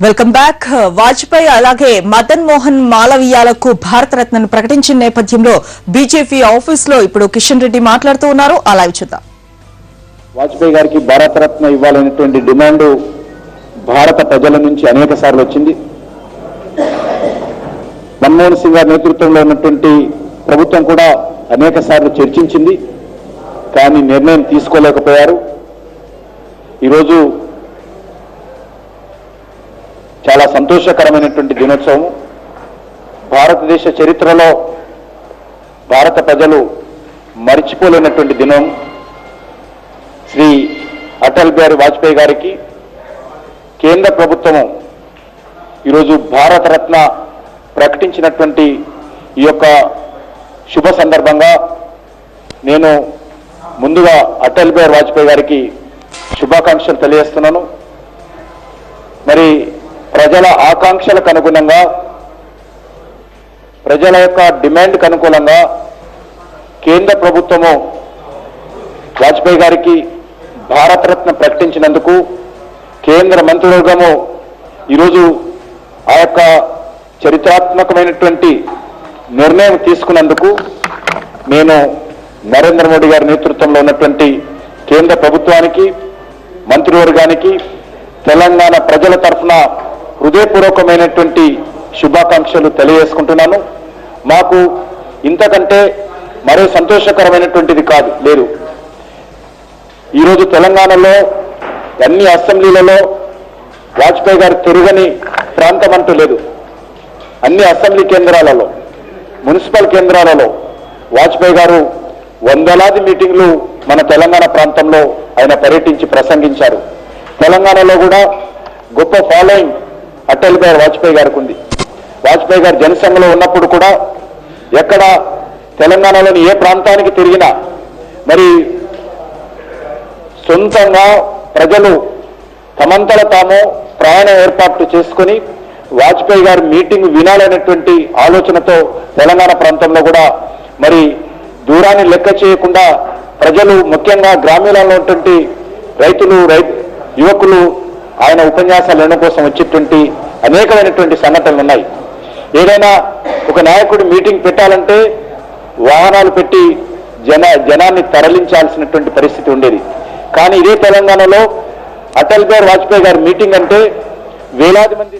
Welcome back. Vajpayee అలాగే మదన్ మోహన్ మాలవీయాలకు భారత రత్నను ప్రకటించిన నేపథ్యంలో బీజేపీ ఆఫీస్ లో ఇప్పుడు కిషన్ రెడ్డి మాట్లాడుతూ ఉన్నారు. అలా చూద్దాం. వాజ్పేయి గారికి భారత రత్న ఇవ్వాలనేటువంటి డిమాండ్ భారత ప్రజల నుంచి అనేక సార్లు వచ్చింది. మన్మోహన్ సింగ్ గారి నేతృత్వంలో ఉన్నటువంటి ప్రభుత్వం కూడా అనేక సార్లు చర్చించింది, కానీ నిర్ణయం తీసుకోలేకపోయారు. ఈరోజు చాలా సంతోషకరమైనటువంటి దినోత్సవం. భారతదేశ చరిత్రలో భారత ప్రజలు మరిచిపోలేనటువంటి దినం. శ్రీ అటల్ బిహారీ వాజ్పేయి గారికి కేంద్ర ప్రభుత్వము ఈరోజు భారత రత్న ప్రకటించినటువంటి ఈ యొక్క శుభ సందర్భంగా నేను ముందుగా అటల్ బిహారీ వాజ్పేయి గారికి శుభాకాంక్షలు తెలియజేస్తున్నాను. మరి ప్రజల ఆకాంక్షలకు అనుగుణంగా, ప్రజల యొక్క డిమాండ్కు అనుకూలంగా కేంద్ర ప్రభుత్వము వాజ్పేయి గారికి భారతరత్న ప్రకటించినందుకు కేంద్ర మంత్రివర్గము ఈరోజు ఆ యొక్క చరిత్రాత్మకమైనటువంటి నిర్ణయం తీసుకున్నందుకు నేను నరేంద్ర మోడీ గారి నేతృత్వంలో ఉన్నటువంటి కేంద్ర ప్రభుత్వానికి, మంత్రివర్గానికి, తెలంగాణ ప్రజల తరఫున హృదయపూర్వకమైనటువంటి శుభాకాంక్షలు తెలియజేసుకుంటున్నాను. మాకు ఇంతకంటే మరో సంతోషకరమైనటువంటిది లేదు. ఈరోజు తెలంగాణలో అన్ని అసెంబ్లీలలో వాజ్పేయి గారు తిరగని ప్రాంతం అంటూ లేదు. అన్ని అసెంబ్లీ కేంద్రాలలో, మున్సిపల్ కేంద్రాలలో వాజ్పేయి గారు వందలాది మీటింగ్లు మన తెలంగాణ ప్రాంతంలో ఆయన పర్యటించి ప్రసంగించారు. తెలంగాణలో కూడా గొప్ప ఫాలోయింగ్ అటల్ బిహారీ వాజ్పేయి గారికి ఉంది. వాజ్పేయి గారు జనసంఘలో ఉన్నప్పుడు కూడా ఎక్కడ తెలంగాణలోని ఏ ప్రాంతానికి తిరిగినా మరి సొంతంగా ప్రజలు తమంతల తాము ప్రయాణం ఏర్పాట్లు చేసుకుని వాజ్పేయి గారి మీటింగ్ వినాలనేటువంటి ఆలోచనతో తెలంగాణ ప్రాంతంలో కూడా మరి దూరాన్ని లెక్క చేయకుండా ప్రజలు, ముఖ్యంగా గ్రామీణంలో ఉన్నటువంటి రైతులు, యువకులు ఆయన ఉపన్యాసాలు వినడం కోసం వచ్చేటువంటి అనేకమైనటువంటి సంఘటనలు ఉన్నాయి. ఏదైనా ఒక నాయకుడు మీటింగ్ పెట్టాలంటే వాహనాలు పెట్టి జనాన్ని తరలించాల్సినటువంటి పరిస్థితి ఉండేది. కానీ ఇదే తెలంగాణలో అటల్ బిహారీ వాజ్పేయి గారి మీటింగ్ అంటే వేలాది మంది